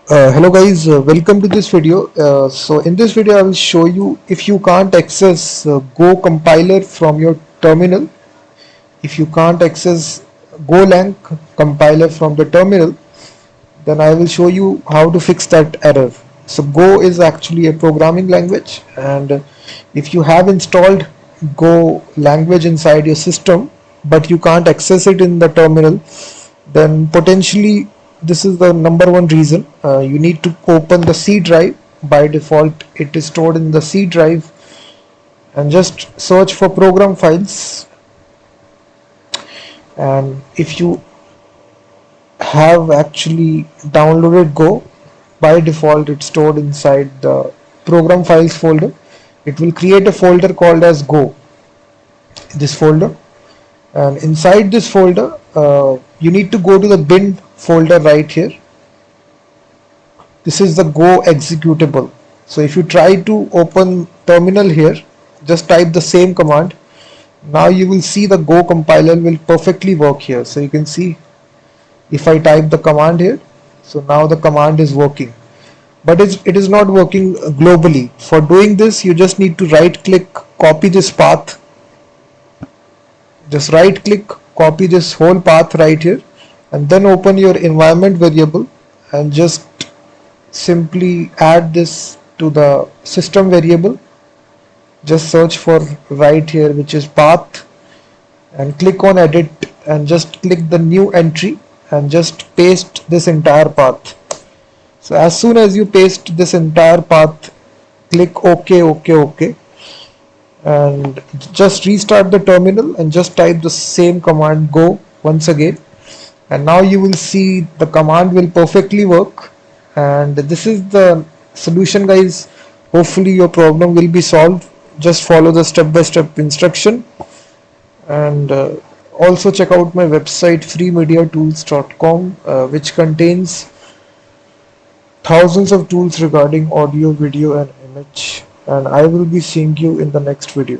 Hello guys, welcome to this video. So in this video I will show you if you can't access Go compiler from your terminal, if you can't access Golang compiler from the terminal, then I will show you how to fix that error. So Go is actually a programming language, and if you have installed Go language inside your system but you can't access it in the terminal, then potentially this is the number one reason. You need to open the C drive. By default it is stored in the C drive, and just search for program files. And if you have actually downloaded Go, by default it's stored inside the program files folder. It will create a folder called as Go, this folder, and inside this folder you need to go to the bin folder right here. This is the Go executable. So if you try to open terminal here, just type the same command. Now you will see the Go compiler will perfectly work here. So you can see if I type the command here, so now the command is working, but it is not working globally. For doing this, you just need to right click, copy this path. Just right click, copy this whole path right here, and then open your environment variable and just simply add this to the system variable. Just search for right here, which is path, and click on edit and just click the new entry and just paste this entire path. So as soon as you paste this entire path, click OK, and just restart the terminal and just type the same command Go once again, and now you will see the command will perfectly work. And this is the solution, guys. Hopefully your problem will be solved. Just follow the step-by-step instruction, and also check out my website freemediatools.com, which contains thousands of tools regarding audio, video and image. And I will be seeing you in the next video.